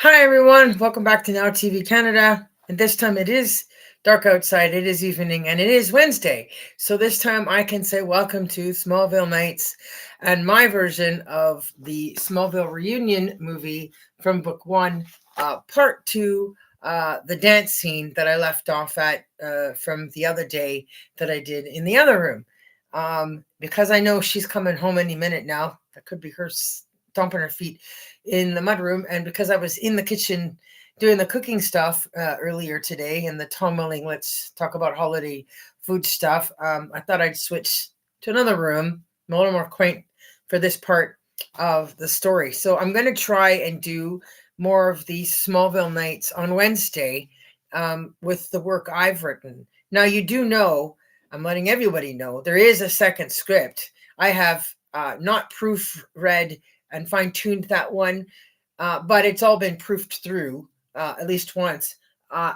Hi everyone, welcome back to Now TV Canada. And this time it is dark outside, it is evening, and it is Wednesday. So this time I can say welcome to Smallville Nights and my version of the Smallville reunion movie from book one, part two, the dance scene that I left off at from the other day that I did in the other room. Because I know she's coming home any minute now. That could be her stomping her feet in the mudroom, and because I was in the kitchen doing the cooking stuff earlier today and the tumbling, let's talk about holiday food stuff, I thought I'd switch to another room, a little more quaint for this part of the story. So I'm going to try and do more of these Smallville nights on Wednesday with the work I've written. Now, you do know, I'm letting everybody know, there is a second script. I have not proofread and fine-tuned that one, but it's all been proofed through at least once.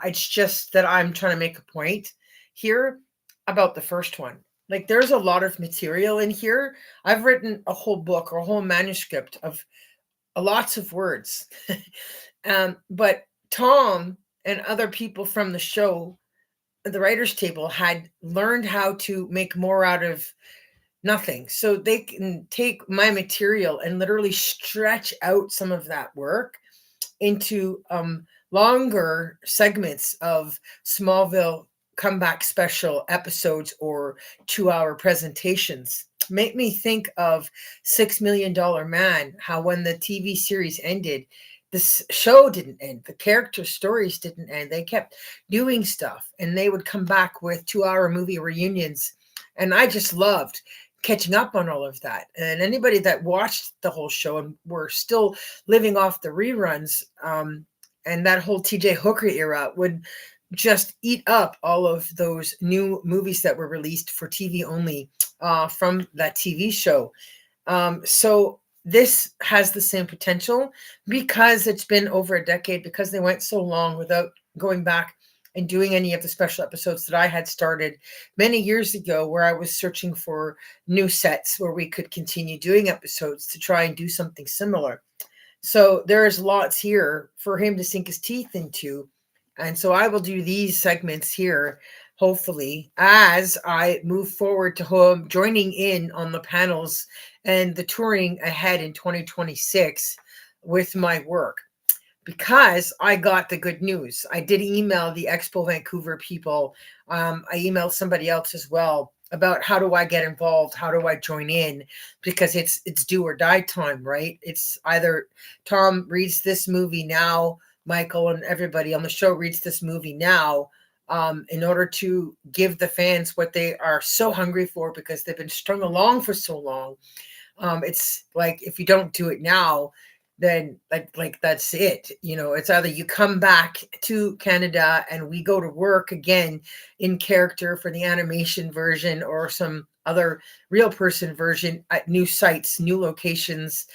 It's just that I'm trying to make a point here about the first one. Like, there's a lot of material in here. I've written a whole book or a whole manuscript of lots of words. But Tom and other people from the show, the writers table, had learned how to make more out of nothing. So they can take my material and literally stretch out some of that work into longer segments of Smallville comeback special episodes or 2-hour presentations. Make me think of $6 Million Man, how when the TV series ended, this show didn't end. The character stories didn't end. They kept doing stuff and they would come back with 2-hour movie reunions. And I just loved catching up on all of that. And anybody that watched the whole show and were still living off the reruns, and that whole TJ Hooker era would just eat up all of those new movies that were released for TV only from that TV show. So this has the same potential because it's been over a decade, because they went so long without going back and doing any of the special episodes that I had started many years ago, where I was searching for new sets where we could continue doing episodes to try and do something similar. So there's lots here for him to sink his teeth into. And so I will do these segments here, hopefully, as I move forward to home, joining in on the panels and the touring ahead in 2026 with my work. Because I got the good news. I did email the Expo Vancouver people. I emailed somebody else as well about how do I get involved? How do I join in? Because it's do or die time, right? It's either Tom reads this movie now, Michael and everybody on the show reads this movie now, in order to give the fans what they are so hungry for because they've been strung along for so long. It's like, if you don't do it now, then like that's it. It's either you come back to Canada and we go to work again in character for the animation version or some other real person version at new sites, new locations,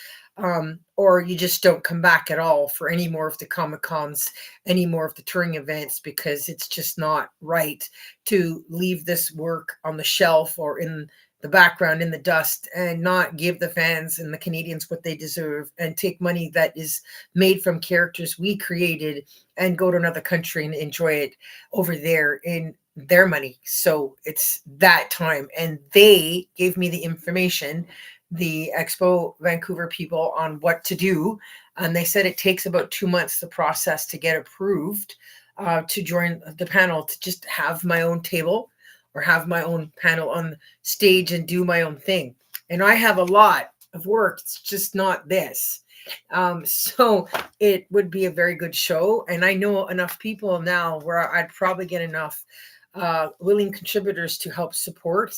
or you just don't come back at all for any more of the Comic Cons, any more of the touring events, because it's just not right to leave this work on the shelf or in the background in the dust and not give the fans and the Canadians what they deserve and take money that is made from characters we created and go to another country and enjoy it over there in their money. So it's that time. And they gave me the information, the Expo Vancouver people, on what to do. And they said it takes about 2 months, the process to get approved to join the panel, to just have my own table or have my own panel on stage and do my own thing. And I have a lot of work. It's just not this. So it would be a very good show. And I know enough people now where I'd probably get enough willing contributors to help support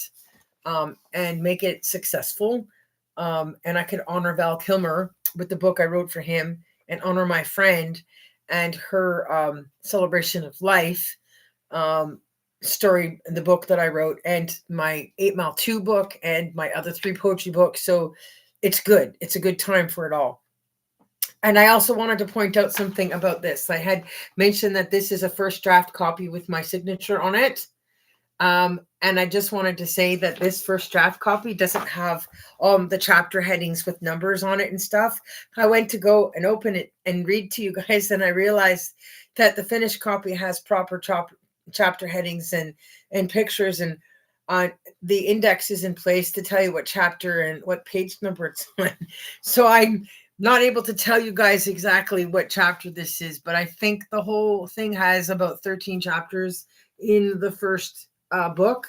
and make it successful. And I could honor Val Kilmer with the book I wrote for him, and honor my friend and her celebration of life story, the book that I wrote, and my 8 Mile 2 book, and my other 3 poetry books. So it's good. It's a good time for it all. And I also wanted to point out something about this. I had mentioned that this is a first draft copy with my signature on it. And I just wanted to say that this first draft copy doesn't have the chapter headings with numbers on it and stuff. I went to go and open it and read to you guys, and I realized that the finished copy has proper chapter headings and pictures, and the index is in place to tell you what chapter and what page number it's on. So I'm not able to tell you guys exactly what chapter this is, but I think the whole thing has about 13 chapters in the first book.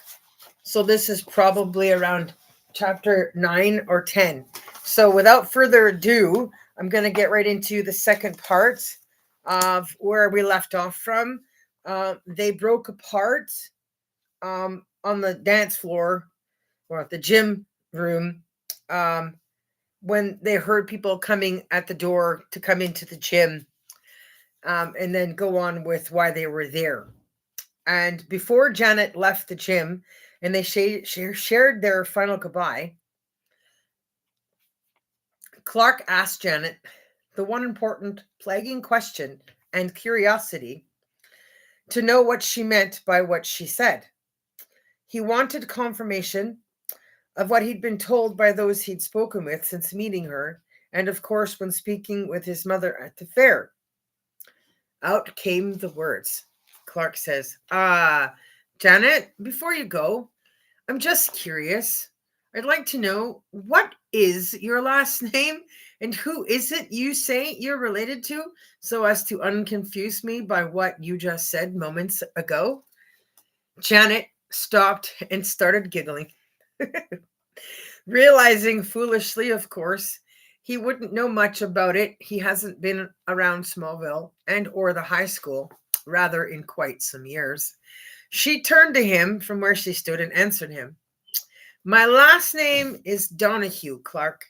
So this is probably around chapter 9 or 10. So without further ado, I'm going to get right into the second part of where we left off from. They broke apart on the dance floor or the gym room when they heard people coming at the door to come into the gym, and then go on with why they were there. And before Janet left the gym and they shared their final goodbye, Clark asked Janet the one important plaguing question and curiosity to know what she meant by what she said. He wanted confirmation of what he'd been told by those he'd spoken with since meeting her, and of course when speaking with his mother at the fair. Out came the words. Clark says, Janet, before you go, I'm just curious. I'd like to know, what is your last name and who is it you say you're related to, so as to unconfuse me by what you just said moments ago? Janet stopped and started giggling, realizing foolishly, of course, he wouldn't know much about it. He hasn't been around Smallville and or the high school, rather, in quite some years. She turned to him from where she stood and answered him. My last name is Donahue, Clark,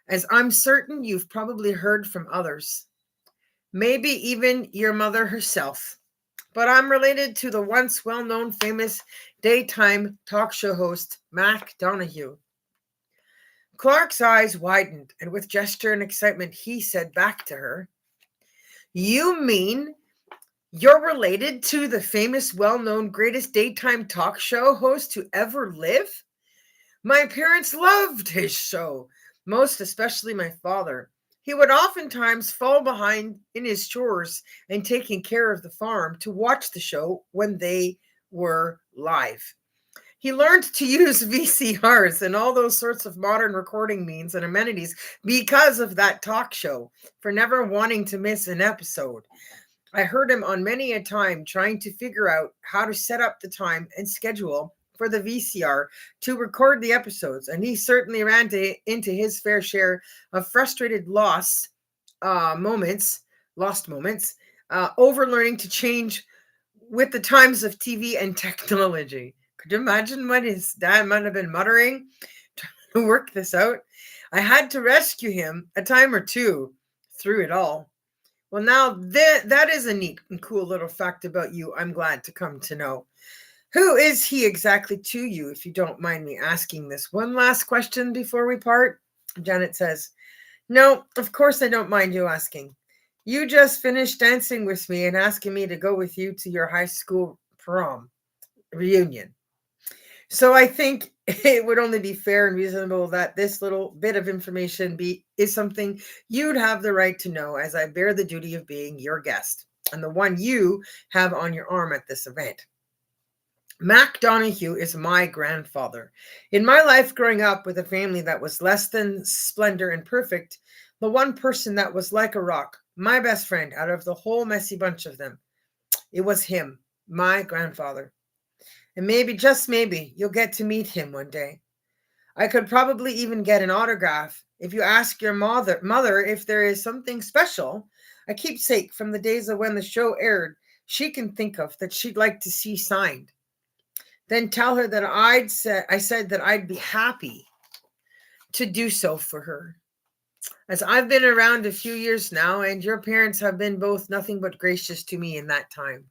as I'm certain you've probably heard from others. Maybe even your mother herself. But I'm related to the once well-known famous daytime talk show host, Mac Donahue. Clark's eyes widened, and with gesture and excitement, he said back to her, You mean you're related to the famous, well-known, greatest daytime talk show host to ever live? My parents loved his show, most especially my father. He would oftentimes fall behind in his chores and taking care of the farm to watch the show when they were live. He learned to use VCRs and all those sorts of modern recording means and amenities because of that talk show, for never wanting to miss an episode. I heard him on many a time trying to figure out how to set up the time and schedule for the VCR to record the episodes, and he certainly ran into his fair share of frustrated lost moments, over learning to change with the times of TV and technology. Could you imagine what his dad might have been muttering trying to work this out? I had to rescue him a time or two through it all. Well, now that is a neat and cool little fact about you, I'm glad to come to know. Who is he exactly to you, if you don't mind me asking this one last question before we part? Janet says, No, of course I don't mind you asking. You just finished dancing with me and asking me to go with you to your high school prom reunion. So I think it would only be fair and reasonable that this little bit of information is something you'd have the right to know, as I bear the duty of being your guest and the one you have on your arm at this event. Mac Donahue is my grandfather. In my life growing up with a family that was less than splendor and perfect, the one person that was like a rock, my best friend out of the whole messy bunch of them, it was him, my grandfather. And maybe, just maybe, you'll get to meet him one day. I could probably even get an autograph if you ask your mother if there is something special, a keepsake from the days of when the show aired, she can think of that she'd like to see signed. Then tell her that I said that I'd be happy to do so for her. As I've been around a few years now, and your parents have been both nothing but gracious to me in that time.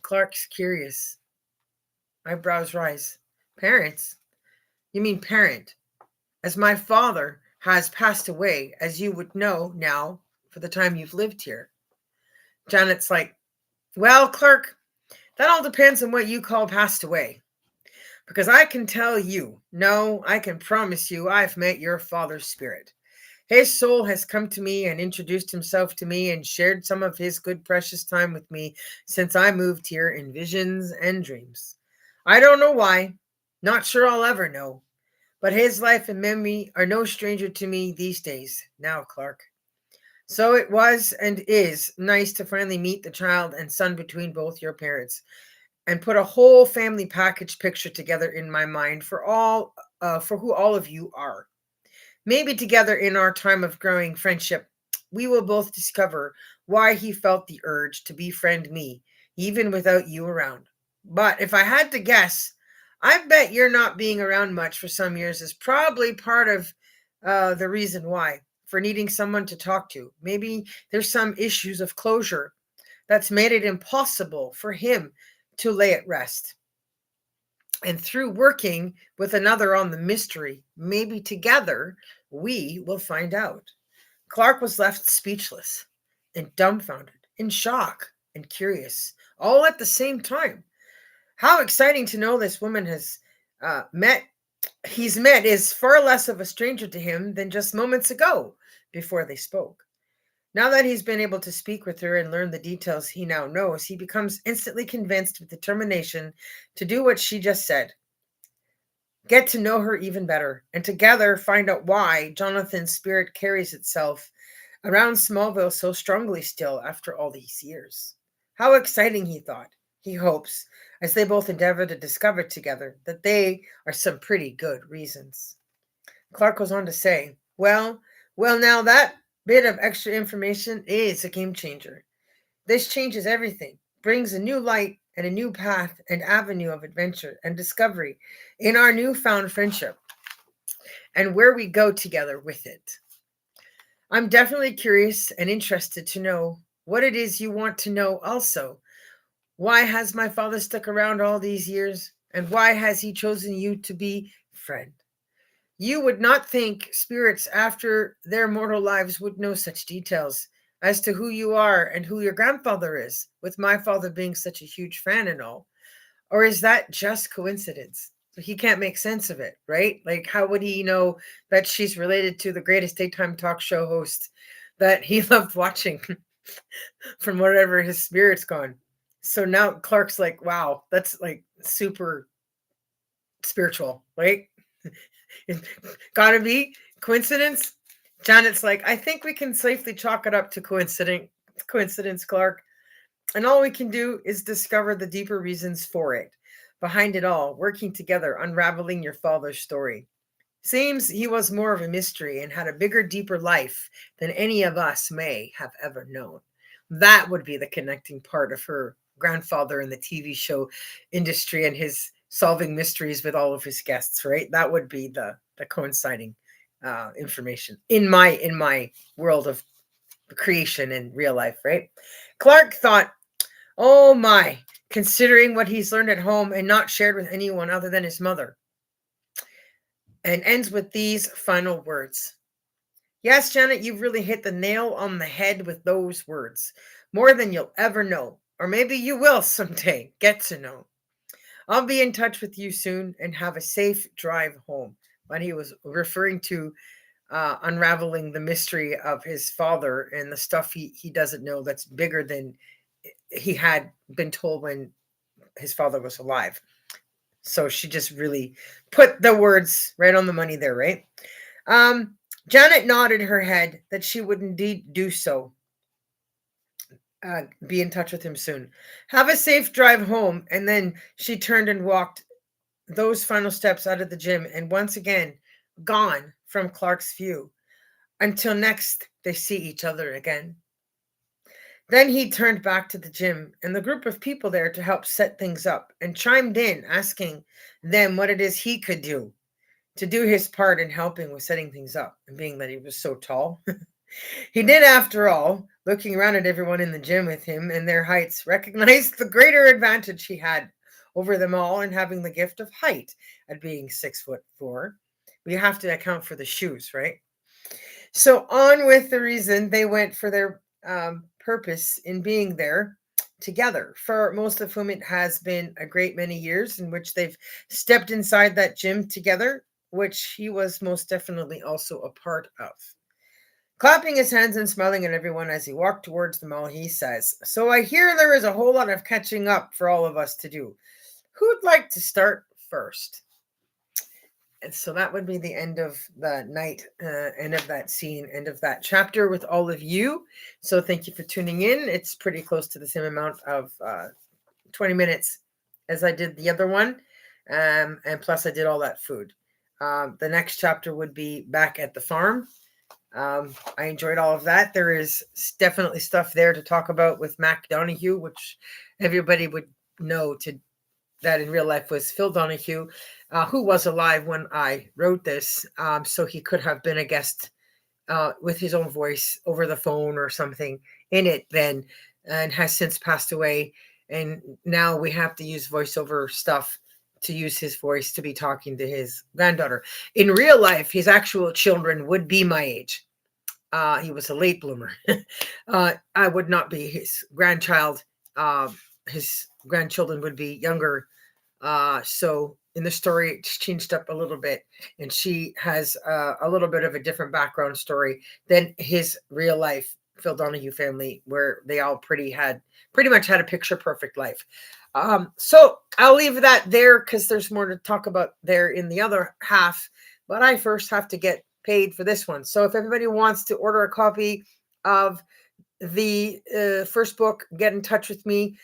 Clark's curious. Eyebrows rise. Parents? You mean parent? As my father has passed away, as you would know now for the time you've lived here. Janet's like, Well, Clark, that all depends on what you call passed away. Because I can tell you, no, I can promise you, I've met your father's spirit. His soul has come to me and introduced himself to me and shared some of his good, precious time with me since I moved here in visions and dreams. I don't know why, not sure I'll ever know, but his life and memory are no stranger to me these days, now, Clark. So it was and is nice to finally meet the child and son between both your parents and put a whole family package picture together in my mind for who all of you are. Maybe together in our time of growing friendship, we will both discover why he felt the urge to befriend me, even without you around. But if I had to guess, I bet your not being around much for some years is probably part of the reason why, for needing someone to talk to. Maybe there's some issues of closure that's made it impossible for him to lay at rest. And through working with another on the mystery, maybe together, we will find out. Clark was left speechless and dumbfounded, in shock and curious, all at the same time. How exciting to know this woman met he's met is far less of a stranger to him than just moments ago before they spoke. Now that he's been able to speak with her and learn the details he now knows, he becomes instantly convinced with determination to do what she just said, get to know her even better, and together find out why Jonathan's spirit carries itself around Smallville so strongly still after all these years. How exciting, he thought. He hopes, as they both endeavor to discover together, that they are some pretty good reasons. Clark goes on to say, well, now that bit of extra information is a game changer. This changes everything, brings a new light and a new path and avenue of adventure and discovery in our newfound friendship and where we go together with it. I'm definitely curious and interested to know what it is you want to know also. Why has my father stuck around all these years? And why has he chosen you to be friend? You would not think spirits after their mortal lives would know such details as to who you are and who your grandfather is, with my father being such a huge fan and all. Or is that just coincidence? He can't make sense of it, right? Like, how would he know that she's related to the greatest daytime talk show host that he loved watching from whatever his spirit's gone? So now Clark's like, wow, that's like super spiritual, right? Gotta be coincidence. Janet's like, I think we can safely chalk it up to coincidence, Clark. And all we can do is discover the deeper reasons for it. Behind it all, working together, unraveling your father's story. Seems he was more of a mystery and had a bigger, deeper life than any of us may have ever known. That would be the connecting part of her grandfather in the TV show industry and his solving mysteries with all of his guests, right? That would be the coinciding information in my world of creation in real life, right? Clark thought, oh my, considering what he's learned at home and not shared with anyone other than his mother, and ends with these final words. Yes, Janet, you've really hit the nail on the head with those words. More than you'll ever know. Or maybe you will someday get to know. I'll be in touch with you soon and have a safe drive home. When he was referring to unraveling the mystery of his father and the stuff he doesn't know that's bigger than he had been told when his father was alive. So she just really put the words right on the money there, right? Um, Janet nodded her head that she would indeed do so. Be in touch with him soon. Have a safe drive home. And then she turned and walked those final steps out of the gym and once again gone from Clark's view until next they see each other again. Then he turned back to the gym and the group of people there to help set things up and chimed in, asking them what it is he could do to do his part in helping with setting things up. And being that he was so tall, he did, after all, looking around at everyone in the gym with him and their heights, recognized the greater advantage he had over them all in having the gift of height at being 6'4". We have to account for the shoes, right? So on with the reason they went for their purpose in being there together, for most of whom it has been a great many years in which they've stepped inside that gym together, which he was most definitely also a part of. Clapping his hands and smiling at everyone as he walked towards the mall, he says, "So I hear there is a whole lot of catching up for all of us to do. Who'd like to start first?" And so that would be the end of the night, end of that scene, end of that chapter with all of you. So thank you for tuning in. It's pretty close to the same amount of 20 minutes as I did the other one. And plus, I did all that food. The next chapter would be back at the farm. I enjoyed all of that. There is definitely stuff there to talk about with Mac Donahue, which everybody would know that in real life was Phil Donahue, who was alive when I wrote this. So he could have been a guest with his own voice over the phone or something in it then, and has since passed away. And now we have to use voiceover stuff to use his voice to be talking to his granddaughter. In real life, his actual children would be my age. He was a late bloomer. I would not be his grandchild. His grandchildren would be younger. So in the story, it's changed up a little bit, and she has a little bit of a different background story than his real life Phil Donahue family, where they all pretty much had a picture perfect life. So I'll leave that there because there's more to talk about there in the other half. But I first have to get paid for this one. So if everybody wants to order a copy of the first book, get in touch with me.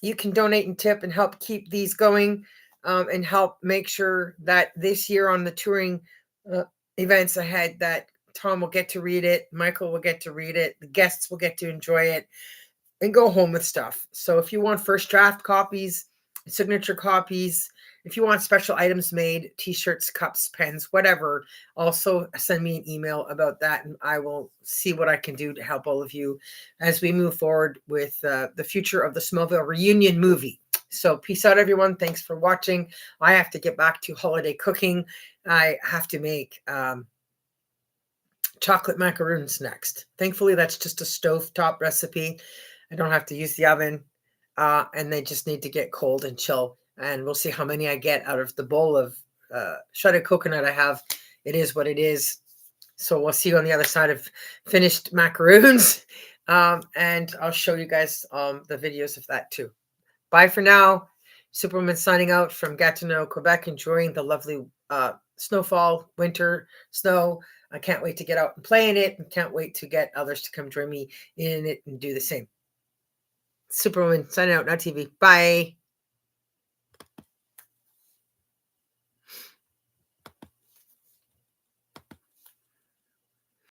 You can donate and tip and help keep these going, and help make sure that this year on the touring events ahead, that Tom will get to read it, Michael will get to read it, the guests will get to enjoy it and go home with stuff. So if you want first draft copies, signature copies, if you want special items made, t-shirts, cups, pens, whatever, also send me an email about that, and I will see what I can do to help all of you as we move forward with the future of the Smallville reunion movie. So peace out, everyone. Thanks for watching. I have to get back to holiday cooking. I have to make chocolate macaroons next. Thankfully, that's just a stovetop recipe. I don't have to use the oven, and they just need to get cold and chill. And we'll see how many I get out of the bowl of shredded coconut I have. It is what it is. So we'll see you on the other side of finished macaroons. And I'll show you guys the videos of that too. Bye for now. Superwoman signing out from Gatineau, Quebec, enjoying the lovely snowfall, winter snow. I can't wait to get out and play in it, and can't wait to get others to come join me in it and do the same. Superwoman signing out, not TV. Bye.